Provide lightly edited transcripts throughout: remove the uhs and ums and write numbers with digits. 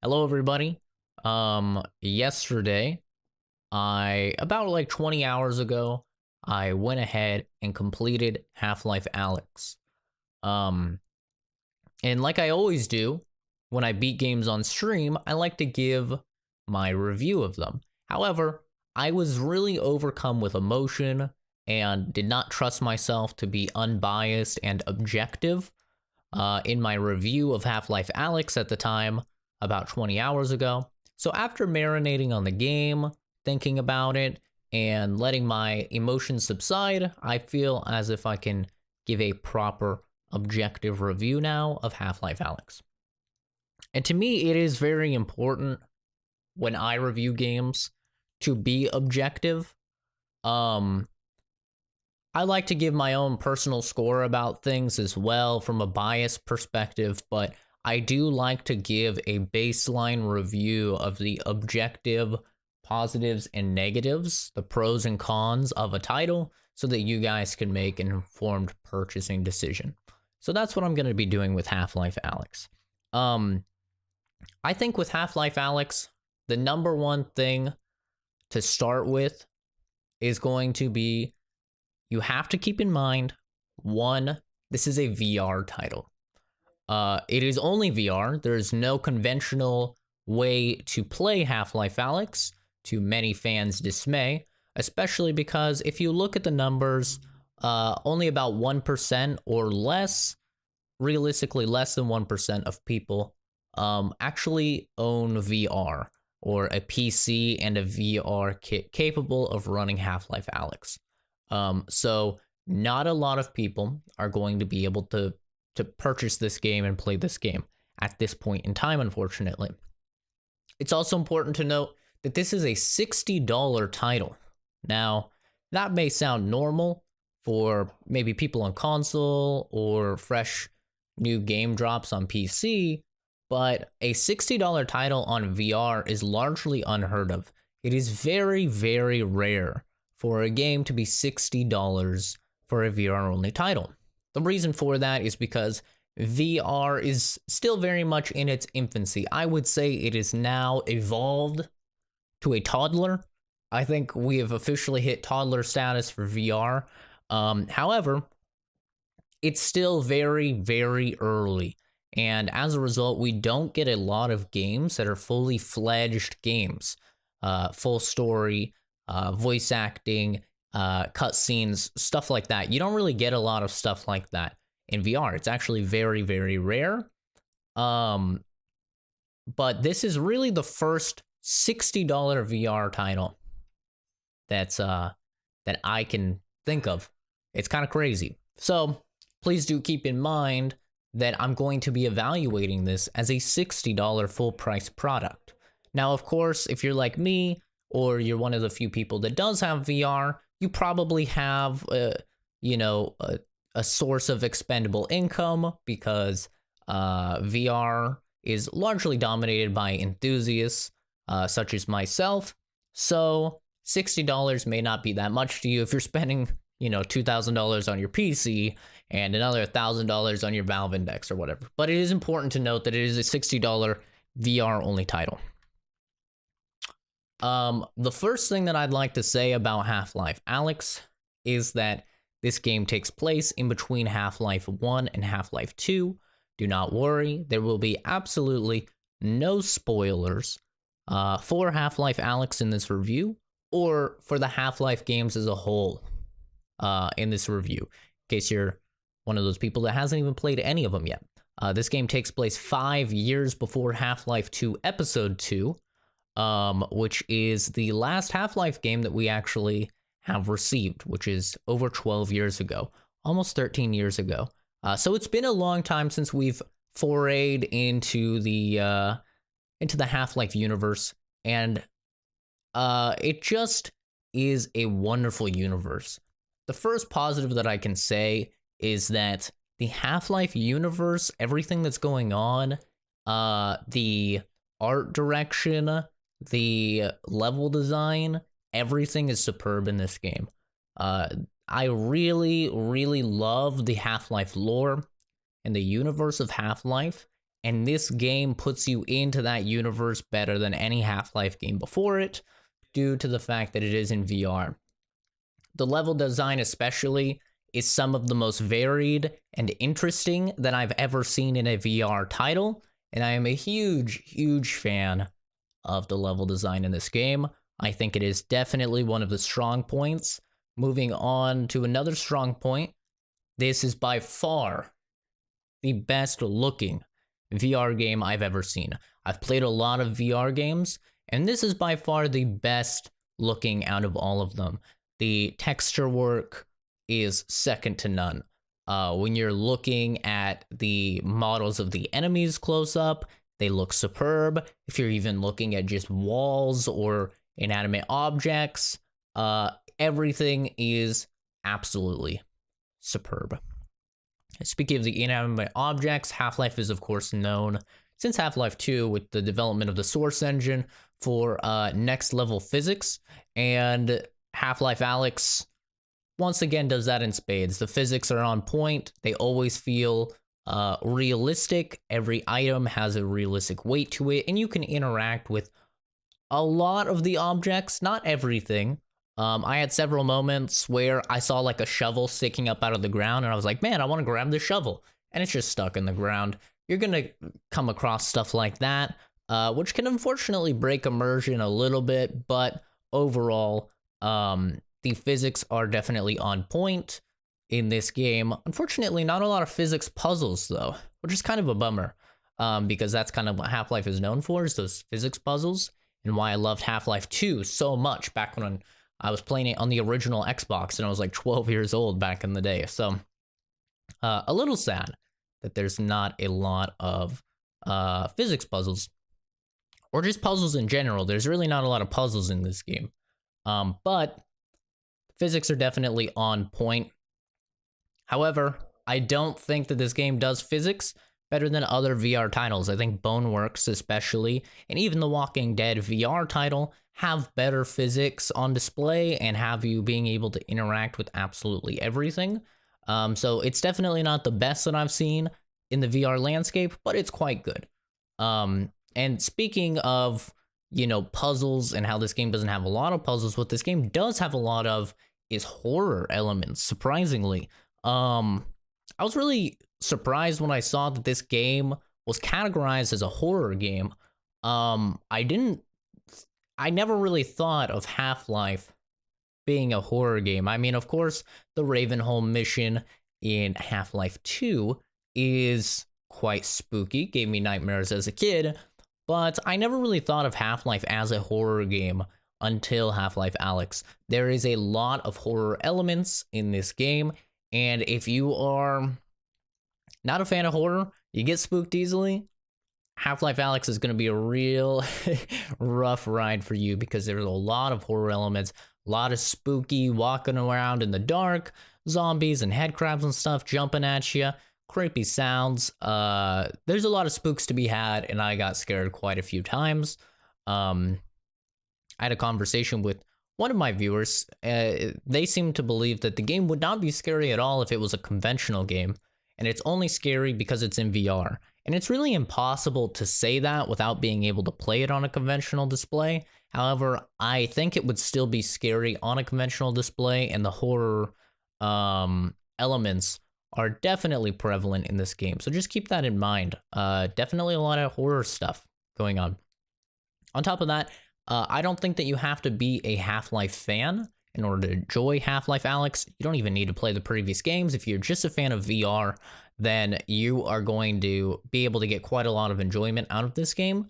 Hello, everybody. Yesterday, about like 20 hours ago, I went ahead and completed Half-Life Alyx. Um, and like I always do, when I beat games on stream, I like to give my review of them. However, I was really overcome with emotion and did not trust myself to be unbiased and objective in my review of Half-Life Alyx at the time, about 20 hours ago. So after marinating on the game, thinking about it, and letting my emotions subside, I feel as if I can give a proper objective review now of Half-Life Alyx. And to me, it is very important when I review games to be objective. Um, I like to give my own personal score about things as well from a biased perspective, but I do like to give a baseline review of the objective positives and negatives, the pros and cons of a title, so that you guys can make an informed purchasing decision. So that's what I'm going to be doing with Half-Life Alyx. I think with Half-Life Alyx, the number one thing to start with is going to be you have to keep in mind, one, this is a VR title. It is only VR. There is no conventional way to play Half-Life Alyx, to many fans' dismay, especially because if you look at the numbers, only about 1% or less, realistically less than 1% of people actually own VR or a PC and a VR kit capable of running Half-Life Alyx. So not a lot of people are going to be able to purchase this game and play this game at this point in time, unfortunately. It's also important to note that this is a $60 title. Now, that may sound normal for maybe people on console or fresh new game drops on PC, but a $60 title on VR is largely unheard of. It is very, very rare for a game to be $60 for a VR-only title. The reason for that is because VR is still very much in its infancy. I would say it is now evolved to a toddler. I think we have officially hit toddler status for VR. However, it's still very, very early. And as a result, we don't get a lot of games that are fully fledged games, full story, voice acting, cutscenes, stuff like that. You don't really get a lot of stuff like that in VR. It's actually very, very rare. But this is really the first $60 VR title that's that I can think of. It's kind of crazy. So please do keep in mind that I'm going to be evaluating this as a $60 full price product. Now, of course, if you're like me, or you're one of the few people that does have VR, you probably have a source of expendable income because VR is largely dominated by enthusiasts such as myself. So $60 may not be that much to you if you're spending, $2,000 on your PC and another $1,000 on your Valve Index or whatever. But it is important to note that it is a $60 VR only title. The first thing that I'd like to say about Half-Life Alyx is that this game takes place in between Half-Life 1 and Half-Life 2. Do not worry, there will be absolutely no spoilers for Half-Life Alyx in this review, or for the Half-Life games as a whole in this review, in case you're one of those people that hasn't even played any of them yet. This game takes place 5 years before Half-Life 2 Episode 2, which is the last Half-Life game that we actually have received, which is over 12 years ago, almost 13 years ago. So it's been a long time since we've forayed into the Half-Life universe, and it just is a wonderful universe. The first positive that I can say is that the Half-Life universe, everything that's going on, the art direction, the level design, everything is superb in this game. I really, really love the Half-Life lore and the universe of Half-Life, And this game puts you into that universe better than any Half-Life game before it, due to the fact that it is in VR. The level design, especially, is some of the most varied and interesting that I've ever seen in a VR title, and I am a huge, huge fan of the level design in this game. I think it is definitely one of the strong points. Moving on to another strong point, this is by far the best looking VR game I've ever seen. I've played a lot of VR games, and this is by far the best looking out of all of them. The texture work is second to none. When you're looking at the models of the enemies close up, they look superb. If you're even looking at just walls or inanimate objects, everything is absolutely superb. Speaking of the inanimate objects, Half-Life is of course known since Half-Life 2 with the development of the Source engine for next level physics, and Half-Life Alyx once again does that in spades. The physics are on point. They always feel realistic. Every item has a realistic weight to it, and you can interact with a lot of the objects, not everything. I had several moments where I saw like a shovel sticking up out of the ground, and I was like, man, I want to grab the shovel, and it's just stuck in the ground. You're gonna come across stuff like that, which can unfortunately break immersion a little bit, but overall, the physics are definitely on point in this game. Unfortunately, not a lot of physics puzzles though, which is kind of a bummer, because that's kind of what Half-Life is known for, is those physics puzzles, and why I loved Half-Life 2 so much back when I was playing it on the original Xbox, and I was like 12 years old back in the day. So a little sad that there's not a lot of physics puzzles, or just puzzles in general. There's really not a lot of puzzles in this game, but physics are definitely on point. However, I don't think that this game does physics better than other VR titles. I think Boneworks especially, and even the Walking Dead VR title, have better physics on display and have you being able to interact with absolutely everything. So it's definitely not the best that I've seen in the VR landscape, but it's quite good. And speaking of, puzzles and how this game doesn't have a lot of puzzles, what this game does have a lot of is horror elements, surprisingly. I was really surprised when I saw that this game was categorized as a horror game. I never really thought of Half-Life being a horror game. I mean, of course, the Ravenholm mission in Half-Life 2 is quite spooky, gave me nightmares as a kid, but I never really thought of Half-Life as a horror game until Half-Life Alyx. There is a lot of horror elements in this game, and if you are not a fan of horror, you get spooked easily, Half-Life Alyx is going to be a real rough ride for you, because there's a lot of horror elements, a lot of spooky walking around in the dark, zombies and headcrabs and stuff jumping at you, creepy sounds. There's a lot of spooks to be had, and I got scared quite a few times. I had a conversation with one of my viewers. They seemed to believe that the game would not be scary at all if it was a conventional game, and it's only scary because it's in VR. And it's really impossible to say that without being able to play it on a conventional display. However, I think it would still be scary on a conventional display, and the horror elements are definitely prevalent in this game. So just keep that in mind. Definitely a lot of horror stuff going on. On top of that, I don't think that you have to be a Half-Life fan in order to enjoy Half-Life Alyx. You don't even need to play the previous games. If you're just a fan of VR, then you are going to be able to get quite a lot of enjoyment out of this game,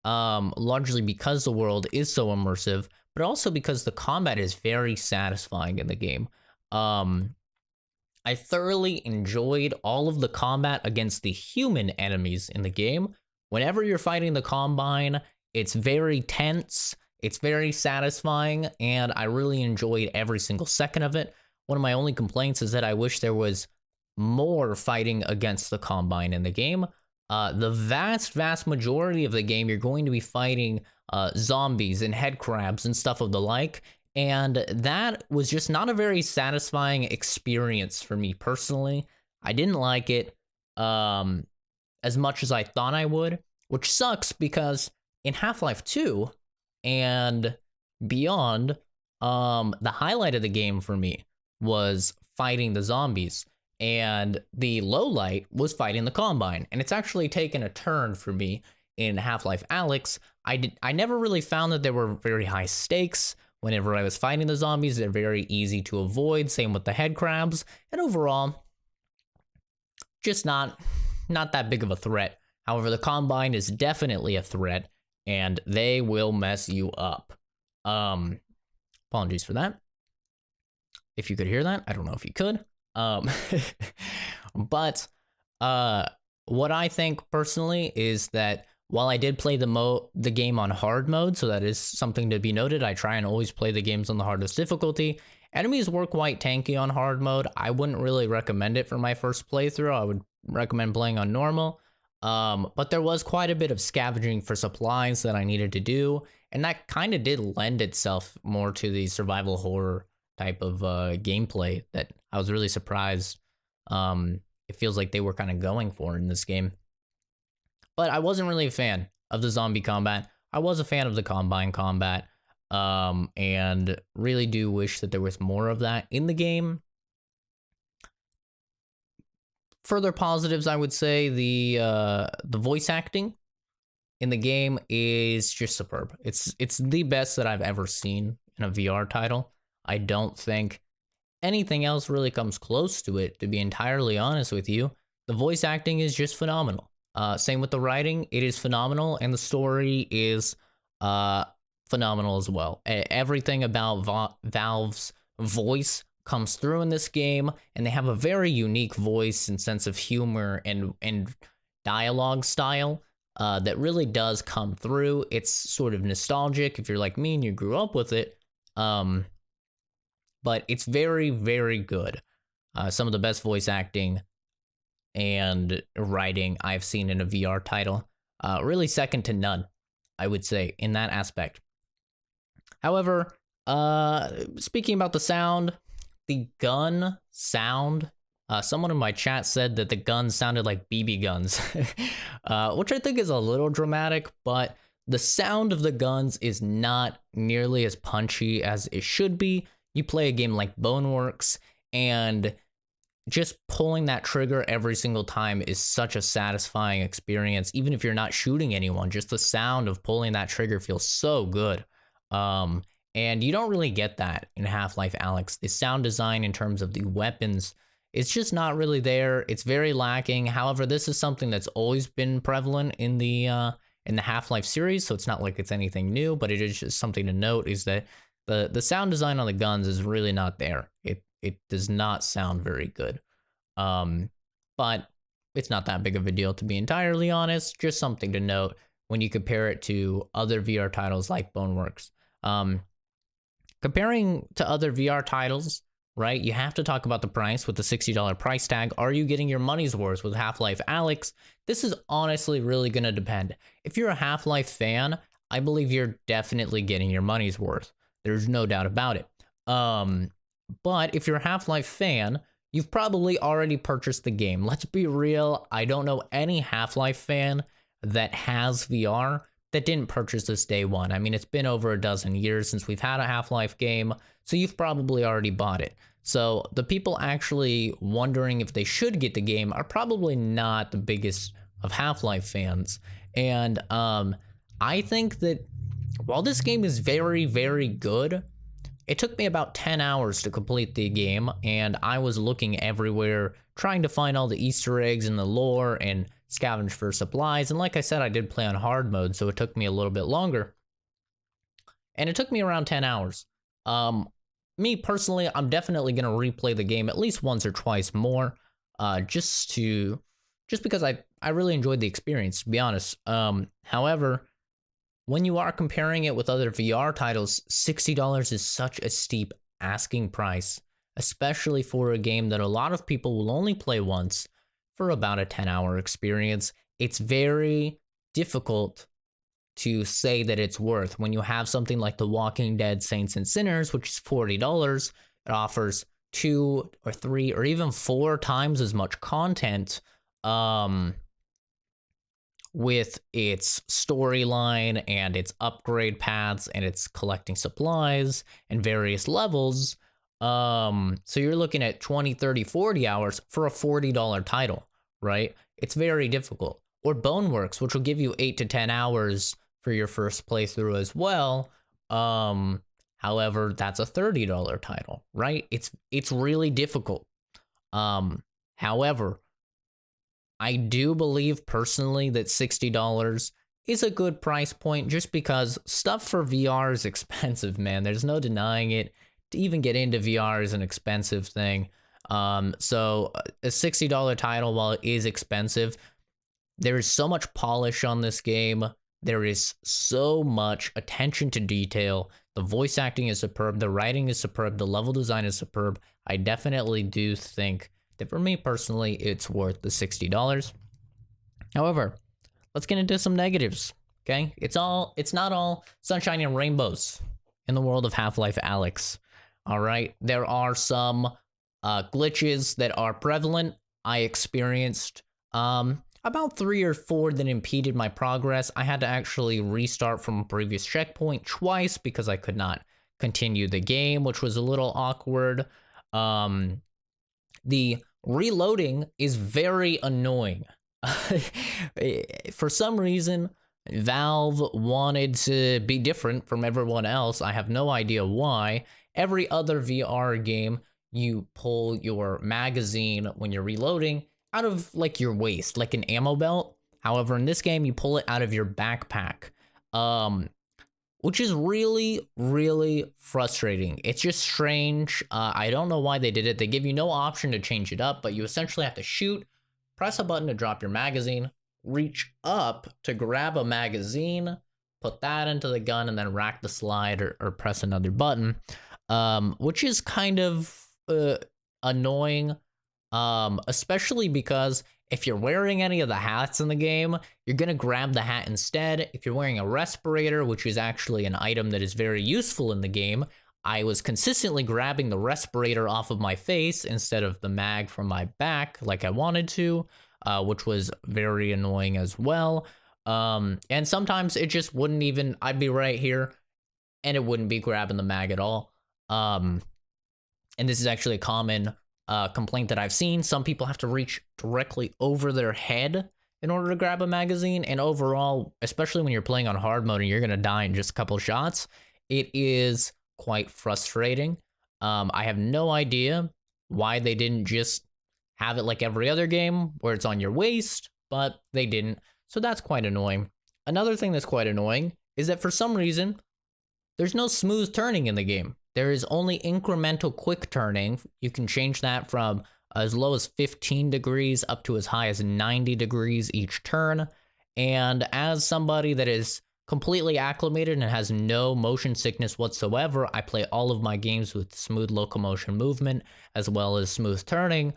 largely because the world is so immersive, but also because the combat is very satisfying in the game. I thoroughly enjoyed all of the combat against the human enemies in the game. Whenever you're fighting the Combine, it's very tense, it's very satisfying, and I really enjoyed every single second of it. One of my only complaints is that I wish there was more fighting against the Combine in the game. The vast majority of the game, you're going to be fighting zombies and headcrabs and stuff of the like, and that was just not a very satisfying experience for me personally. I didn't like it. as much as I thought I would, which sucks because in Half-Life 2 and beyond, the highlight of the game for me was fighting the zombies, and the low light was fighting the Combine. And it's actually taken a turn for me in Half-Life Alyx. I never really found that there were very high stakes whenever I was fighting the zombies. They're very easy to avoid. Same with the head crabs, and overall, just not that big of a threat. However, the Combine is definitely a threat, and they will mess you up. Apologies for that. If you could hear that, I don't know if you could. But what I think personally is that while I did play the game on hard mode, so that is something to be noted, I try and always play the games on the hardest difficulty. Enemies were quite tanky on hard mode. I wouldn't really recommend it for my first playthrough. I would recommend playing on normal. But there was quite a bit of scavenging for supplies that I needed to do, and that kind of did lend itself more to the survival horror type of gameplay that I was really surprised it feels like they were kind of going for in this game. But I wasn't really a fan of the zombie combat. I was a fan of the Combine combat, and really do wish that there was more of that in the game. Further positives, I would say the voice acting in the game is just superb. It's the best that I've ever seen in a VR title. I don't think anything else really comes close to it, to be entirely honest with you. The voice acting is just phenomenal. Same with the writing, it is phenomenal, and the story is phenomenal as well. Everything about Valve's voice comes through in this game, and they have a very unique voice and sense of humor and dialogue style that really does come through. It's sort of nostalgic if you're like me and you grew up with it, but it's very, very good. Some of the best voice acting and writing I've seen in a VR title. Really second to none, I would say, in that aspect. However, speaking about the sound, the gun sound, someone in my chat said that the guns sounded like BB guns, which I think is a little dramatic, but the sound of the guns is not nearly as punchy as it should be. You play a game like Boneworks, and just pulling that trigger every single time is such a satisfying experience. Even if you're not shooting anyone, just the sound of pulling that trigger feels so good. And you don't really get that in Half-Life Alyx. The sound design in terms of the weapons, it's just not really there. It's very lacking. However, this is something that's always been prevalent in the Half-Life series, so it's not like it's anything new, but it is just something to note is that the sound design on the guns is really not there. It does not sound very good. But it's not that big of a deal, to be entirely honest. Just something to note when you compare it to other VR titles like Boneworks. Comparing to other VR titles, right, you have to talk about the price with the $60 price tag. Are you getting your money's worth with Half-Life Alyx? This is honestly really going to depend. If you're a Half-Life fan, I believe you're definitely getting your money's worth. There's no doubt about it. But if you're a Half-Life fan, you've probably already purchased the game. Let's be real, I don't know any Half-Life fan that has VR that didn't purchase this day one. I mean, it's been over a dozen years since we've had a Half-Life game, so you've probably already bought it. So the people actually wondering if they should get the game are probably not the biggest of Half-Life fans. And I think that while this game is very, very good, it took me about 10 hours to complete the game, and I was looking everywhere, trying to find all the Easter eggs in the lore and scavenge for supplies. And like I said, I did play on hard mode, so it took me a little bit longer. And it took me around 10 hours. Me personally, I'm definitely going to replay the game at least once or twice more, just because I really enjoyed the experience, to be honest. However, when you are comparing it with other VR titles, $60 is such a steep asking price, especially for a game that a lot of people will only play once for about a 10-hour experience. It's very difficult to say that it's worth when you have something like The Walking Dead Saints and Sinners, which is $40. It offers 2 or 3 or even 4 times as much content with its storyline and its upgrade paths and its collecting supplies and various levels. So you're looking at 20, 30, 40 hours for a $40 title, right? It's very difficult. Or Boneworks, which will give you 8 to 10 hours for your first playthrough as well. However, that's a $30 title, right? It's really difficult. However, I do believe personally that $60 is a good price point just because stuff for VR is expensive, man. There's no denying it. To even get into VR is an expensive thing. So a $60 title, while it is expensive, there is so much polish on this game. There is so much attention to detail. The voice acting is superb. The writing is superb. The level design is superb. I definitely do think that for me personally, it's worth the $60. However, let's get into some negatives, okay? It's not all sunshine and rainbows in the world of Half-Life Alyx, all right? There are some glitches that are prevalent. I experienced about 3 or 4 that impeded my progress. I had to actually restart from a previous checkpoint twice because I could not continue the game, which was a little awkward. The reloading is very annoying. For some reason, Valve wanted to be different from everyone else. I have no idea why. Every other VR game, you pull your magazine when you're reloading out of like your waist, like an ammo belt. However, in this game, you pull it out of your backpack, which is really, really frustrating. It's just strange. I don't know why they did it. They give you no option to change it up, but you essentially have to shoot, press a button to drop your magazine, reach up to grab a magazine, put that into the gun, and then rack the slide or press another button, which is kind of annoying, especially because if you're wearing any of the hats in the game, you're going to grab the hat instead. If you're wearing a respirator, which is actually an item that is very useful in the game, I was consistently grabbing the respirator off of my face instead of the mag from my back like I wanted to, which was very annoying as well. And sometimes it just wouldn't even, I'd be right here and it wouldn't be grabbing the mag at all. And this is actually a common complaint that I've seen. Some people have to reach directly over their head in order to grab a magazine, and overall, especially when you're playing on hard mode and you're gonna die in just a couple shots, it is quite frustrating. I have no idea why they didn't just have it like every other game where it's on your waist, but they didn't, so that's quite annoying. Another thing that's quite annoying is that for some reason there's no smooth turning in the game. There is only incremental quick turning. You can change that from as low as 15 degrees up to as high as 90 degrees each turn. And as somebody that is completely acclimated and has no motion sickness whatsoever, I play all of my games with smooth locomotion movement as well as smooth turning.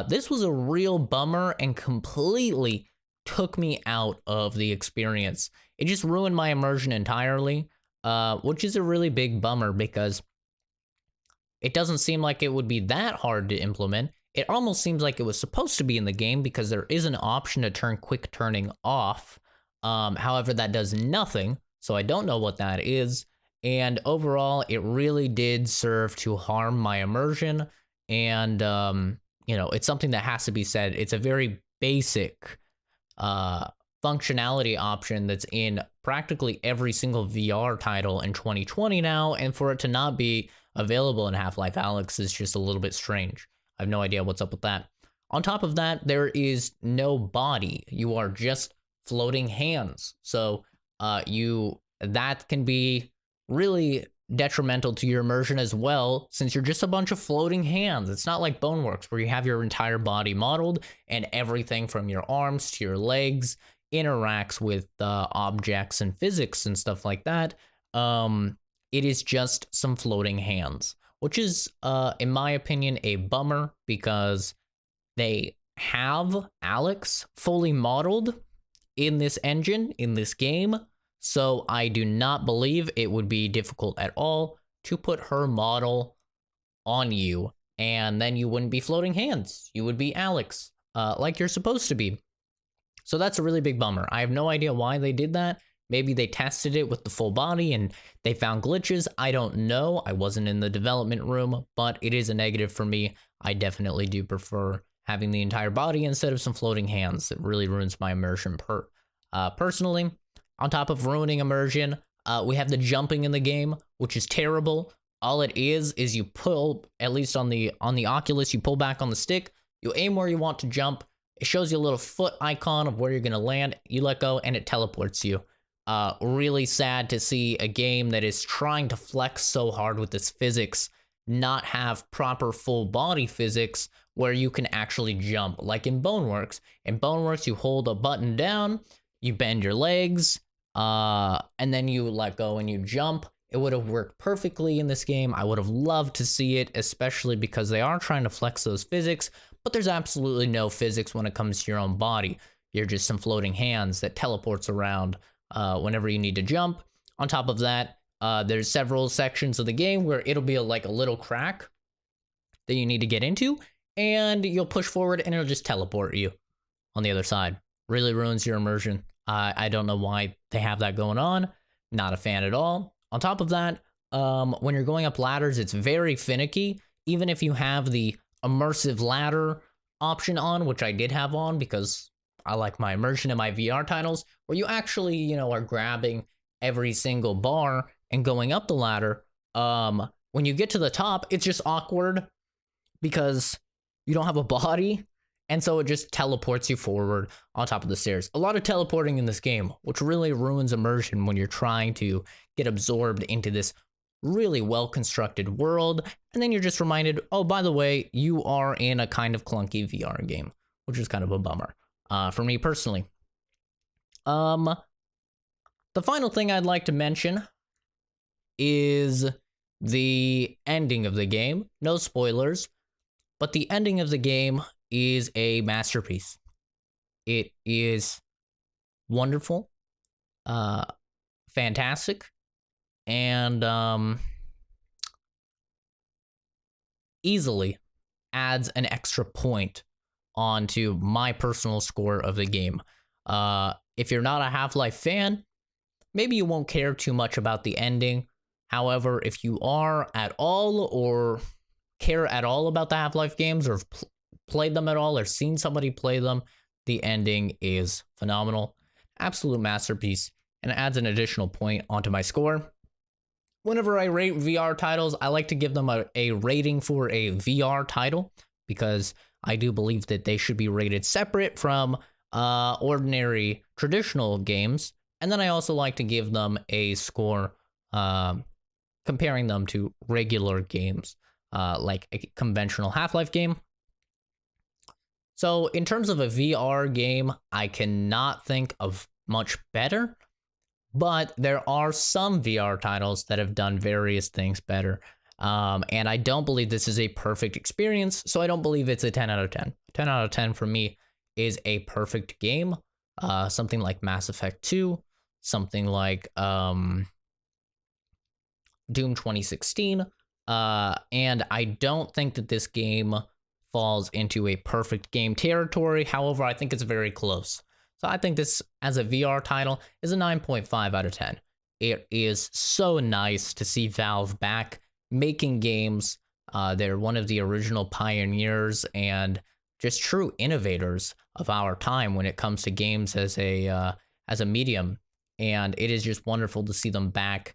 This was a real bummer and completely took me out of the experience. It just ruined my immersion entirely, which is a really big bummer because it doesn't seem like it would be that hard to implement. It almost seems like it was supposed to be in the game because there is an option to turn quick turning off. However, that does nothing, so I don't know what that is. And overall, it really did serve to harm my immersion. And, it's something that has to be said. It's a very basic functionality option that's in practically every single VR title in 2020 now, and for it to not be available in Half-Life Alyx is just a little bit strange. I have no idea what's up with that. On top of that, there is no body. You are just floating hands. So that can be really detrimental to your immersion as well, since you're just a bunch of floating hands. It's not like Boneworks where you have your entire body modeled and everything from your arms to your legs interacts with objects and physics and stuff like that. It is just some floating hands, which is, in my opinion, a bummer because they have Alyx fully modeled in this engine, in this game, so I do not believe it would be difficult at all to put her model on you, and then you wouldn't be floating hands. You would be Alyx, like you're supposed to be. So that's a really big bummer. I have no idea why they did that. Maybe they tested it with the full body and they found glitches. I don't know. I wasn't in the development room, but it is a negative for me. I definitely do prefer having the entire body instead of some floating hands. It really ruins my immersion personally. On top of ruining immersion, we have the jumping in the game, which is terrible. All it is you pull, at least on the Oculus, you pull back on the stick, you aim where you want to jump. It shows you a little foot icon of where you're gonna land. You let go and it teleports you. Really sad to see a game that is trying to flex so hard with its physics not have proper full body physics where you can actually jump. Like in Boneworks. In Boneworks, you hold a button down, you bend your legs, and then you let go and you jump. It would have worked perfectly in this game. I would have loved to see it, especially because they are trying to flex those physics, but there's absolutely no physics when it comes to your own body. You're just some floating hands that teleports around whenever you need to jump. On top of that, there's several sections of the game where it'll be like a little crack that you need to get into, and you'll push forward and it'll just teleport you on the other side. Really ruins your immersion. I don't know why they have that going on. Not a fan at all. On top of that, when you're going up ladders, it's very finicky. Even if you have the immersive ladder option on, which I did have on because I like my immersion in my VR titles, where you actually, are grabbing every single bar and going up the ladder. When you get to the top, it's just awkward because you don't have a body, and so it just teleports you forward on top of the stairs. A lot of teleporting in this game, which really ruins immersion when you're trying to get absorbed into this really well-constructed world, and then you're just reminded, oh, by the way, you are in a kind of clunky VR game, which is kind of a bummer for me personally. The final thing I'd like to mention is the ending of the game. No spoilers, but the ending of the game is a masterpiece. It is wonderful, fantastic, and easily adds an extra point onto my personal score of the game. If you're not a Half-Life fan, maybe you won't care too much about the ending. However, if you are at all or care at all about the Half-Life games or have played them at all or seen somebody play them, the ending is phenomenal. Absolute masterpiece, and adds an additional point onto my score. Whenever I rate VR titles, I like to give them a rating for a VR title because I do believe that they should be rated separate from ordinary traditional games. And then I also like to give them a score comparing them to regular games, like a conventional Half-Life game. So in terms of a VR game, I cannot think of much better, but there are some VR titles that have done various things better. And I don't believe this is a perfect experience, so I don't believe it's a 10 out of 10. 10 out of 10 for me is a perfect game. Something like Mass Effect 2, something like Doom 2016. And I don't think that this game falls into a perfect game territory. However, I think it's very close. So I think this, as a VR title, is a 9.5 out of 10. It is so nice to see Valve back making games. They're one of the original pioneers and just true innovators of our time when it comes to games as a medium. And it is just wonderful to see them back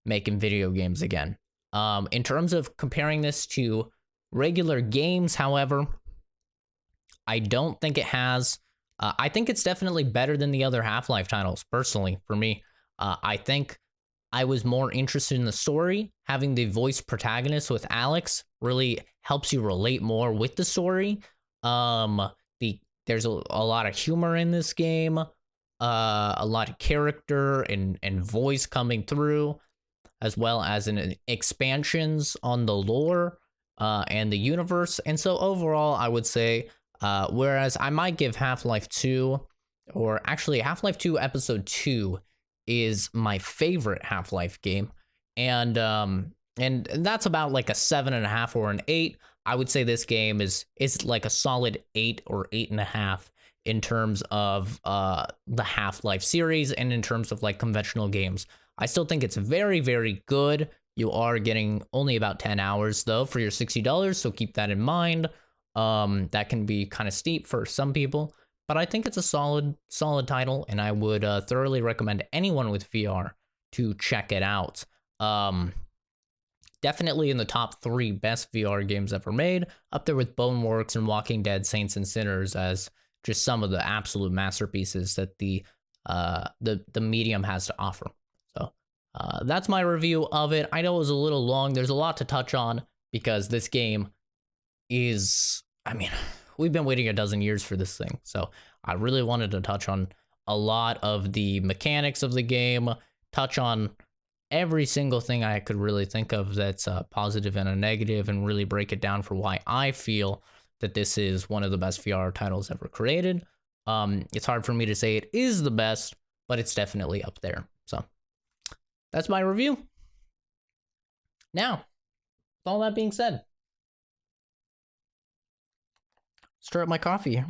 making video games again. In terms of comparing this to regular games, however, I don't think it has. I think it's definitely better than the other Half-Life titles, personally, for me. I think I was more interested in the story. Having the voice protagonist with Alyx really helps you relate more with the story. There's a lot of humor in this game, a lot of character and voice coming through, as well as in expansions on the lore and the universe. And so overall, I would say, whereas I might give Half-Life 2, or actually Half-Life 2 Episode 2 is my favorite Half-Life game. And that's about like a 7.5 or an 8. I would say this game is like a solid 8 or 8.5. in terms of the Half-Life series and in terms of like conventional games. I still think it's very, very good. You are getting only about 10 hours though for your $60, so keep that in mind. That can be kind of steep for some people, but I think it's a solid title, and I would thoroughly recommend anyone with VR to check it out. Definitely in the top 3 best VR games ever made, up there with Boneworks and Walking Dead: Saints and Sinners as just some of the absolute masterpieces that the medium has to offer. So that's my review of it. I know it was a little long. There's a lot to touch on because this game is, I mean, we've been waiting a dozen years for this thing. So I really wanted to touch on a lot of the mechanics of the game, touch on every single thing I could really think of that's a positive and a negative, and really break it down for why I feel that this is one of the best VR titles ever created. It's hard for me to say it is the best, but it's definitely up there. So that's my review. Now, with all that being said, stir up my coffee.